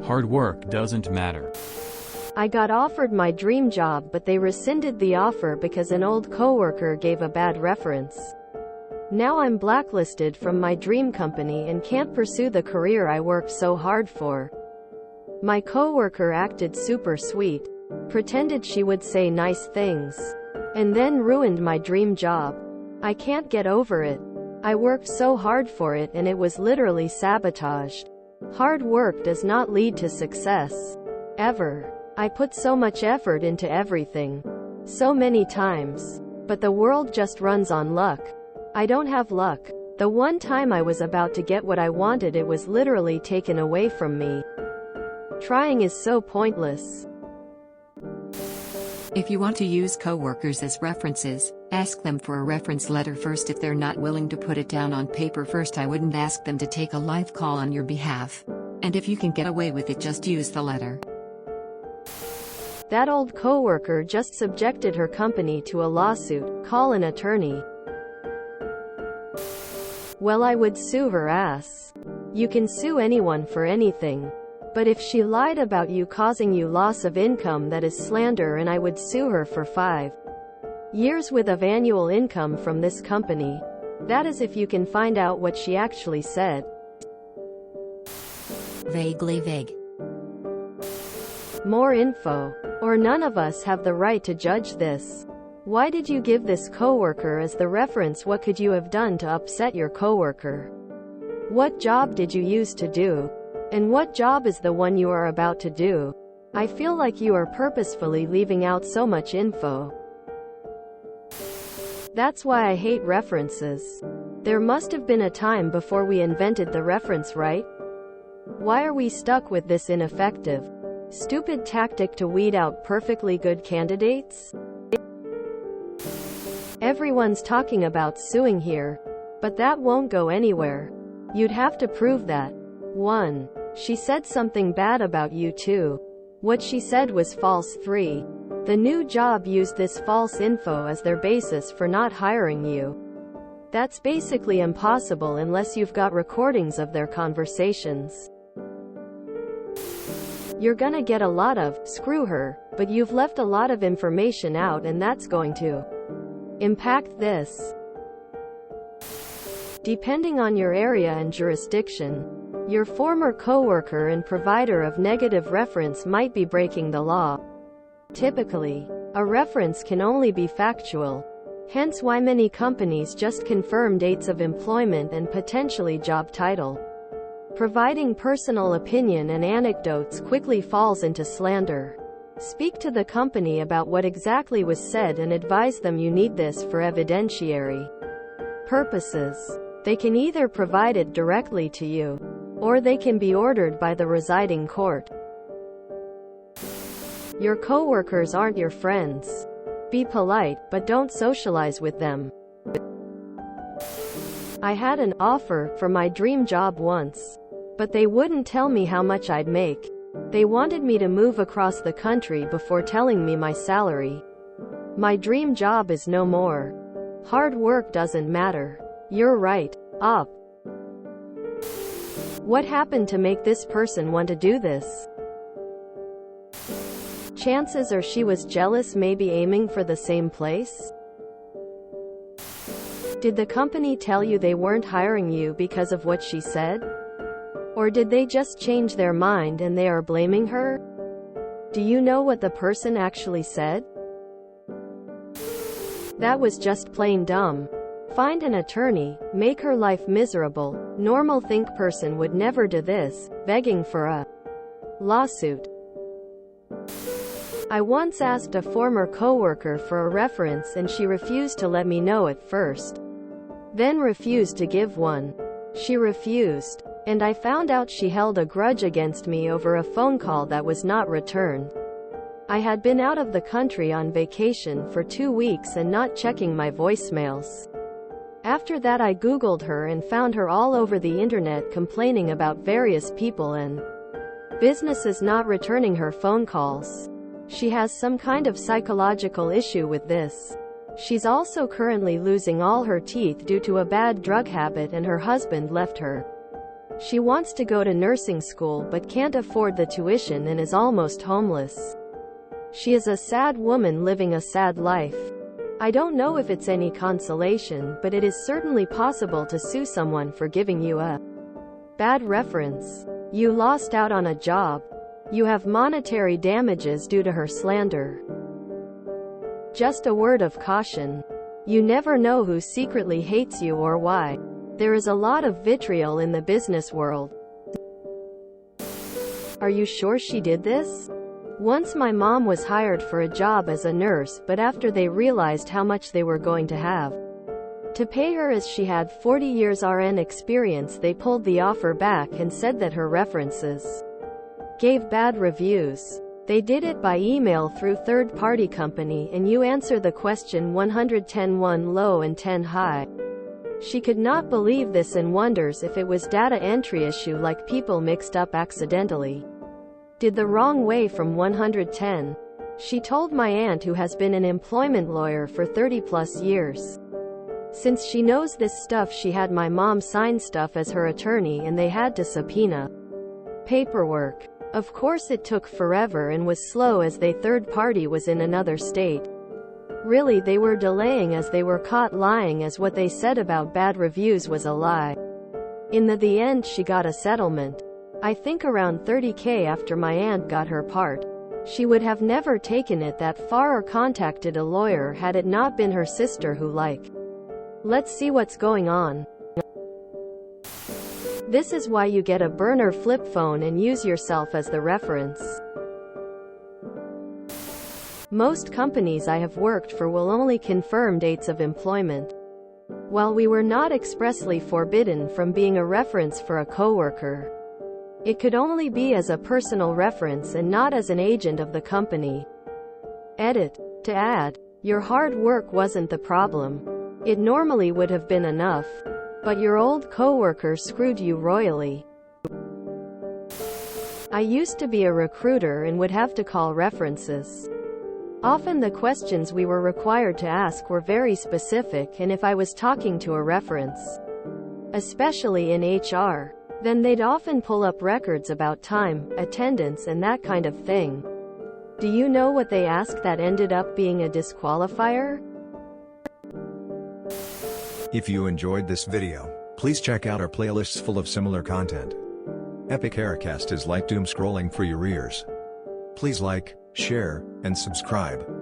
Hard work doesn't matter. I got offered my dream job, but they rescinded the offer because an old coworker gave a bad reference. Now I'm blacklisted from my dream company and can't pursue the career I worked so hard for. My coworker acted super sweet, pretended she would say nice things, and then ruined my dream job. I can't get over it. I worked so hard for it and it was literally sabotaged. Hard work does not lead to success. Ever. I put so much effort into everything. So many times. But the world just runs on luck. I don't have luck. The one time I was about to get what I wanted, it was literally taken away from me. Trying is so pointless. If you want to use coworkers as references, ask them for a reference letter first. If they're not willing to put it down on paper first, I wouldn't ask them to take a live call on your behalf. And if you can get away with it, just use the letter. That old coworker just subjected her company to a lawsuit. Call an attorney. Well, I would sue her ass. You can sue anyone for anything. But if she lied about you, causing you loss of income, that is slander, and I would sue her for 5 years worth of annual income from this company. That is if you can find out what she actually said. Vaguely vague. More info. Or none of us have the right to judge this. Why did you give this coworker as the reference? What could you have done to upset your coworker? What job did you use to do? And what job is the one you are about to do? I feel like you are purposefully leaving out so much info. That's why I hate references. There must have been a time before we invented the reference, right? Why are we stuck with this ineffective, stupid tactic to weed out perfectly good candidates? Everyone's talking about suing here, but that won't go anywhere. You'd have to prove that. 1. She said something bad about you. 2. What she said was false. 3. The new job used this false info as their basis for not hiring you. That's basically impossible unless you've got recordings of their conversations. You're gonna get a lot of "screw her," but you've left a lot of information out, and that's going to impact this. Depending on your area and jurisdiction, your former coworker and provider of negative reference might be breaking the law. Typically, a reference can only be factual. Hence why many companies just confirm dates of employment and potentially job title. Providing personal opinion and anecdotes quickly falls into slander. Speak to the company about what exactly was said and advise them you need this for evidentiary purposes. They can either provide it directly to you, or they can be ordered by the residing court. Your coworkers aren't your friends. Be polite, but don't socialize with them. I had an offer for my dream job once, but they wouldn't tell me how much I'd make. They wanted me to move across the country before telling me my salary. My dream job is no more. Hard work doesn't matter. You're right. Up. What happened to make this person want to do this? Chances are she was jealous, maybe aiming for the same place. Did the company tell you they weren't hiring you because of what she said? Or did they just change their mind and they are blaming her? Do you know what the person actually said? That was just plain dumb. Find an attorney, make her life miserable. Normal think person would never do this, begging for a lawsuit. I once asked a former coworker for a reference and she refused to let me know at first. Then refused to give one. She refused. And I found out she held a grudge against me over a phone call that was not returned. I had been out of the country on vacation for 2 weeks and not checking my voicemails. After that I googled her and found her all over the internet complaining about various people and businesses not returning her phone calls. She has some kind of psychological issue with this. She's also currently losing all her teeth due to a bad drug habit, and her husband left her. She wants to go to nursing school but can't afford the tuition and is almost homeless. She is a sad woman living a sad life. I don't know if it's any consolation, but it is certainly possible to sue someone for giving you a bad reference. You lost out on a job. You have monetary damages due to her slander. Just a word of caution. You never know who secretly hates you or why. There is a lot of vitriol in the business world. Are you sure she did this? Once my mom was hired for a job as a nurse, but after they realized how much they were going to have to pay her as she had 40 years RN experience, they pulled the offer back and said that her references gave bad reviews. They did it by email through third-party company, and you answer the question 110 low and 10 high. She could not believe this and wonders if it was data entry issue, like people mixed up accidentally. Did the wrong way from 110. She told my aunt, who has been an employment lawyer for 30 plus years. Since she knows this stuff, she had my mom sign stuff as her attorney and they had to subpoena paperwork. Of course it took forever and was slow as they third party was in another state. Really, they were delaying as they were caught lying, as what they said about bad reviews was a lie. In the end she got a settlement. I think around $30,000 after my aunt got her part. She would have never taken it that far or contacted a lawyer had it not been her sister who let's see what's going on. This is why you get a burner flip phone and use yourself as the reference. Most companies I have worked for will only confirm dates of employment. While we were not expressly forbidden from being a reference for a coworker, it could only be as a personal reference and not as an agent of the company. Edit. To add, your hard work wasn't the problem. It normally would have been enough. But your old coworker screwed you royally. I used to be a recruiter and would have to call references. Often the questions we were required to ask were very specific, and if I was talking to a reference, especially in HR, then they'd often pull up records about time, attendance and that kind of thing. Do you know what they asked that ended up being a disqualifier? If you enjoyed this video, please check out our playlists full of similar content. Epic Haircast is like doom scrolling for your ears. Please like, share, and subscribe.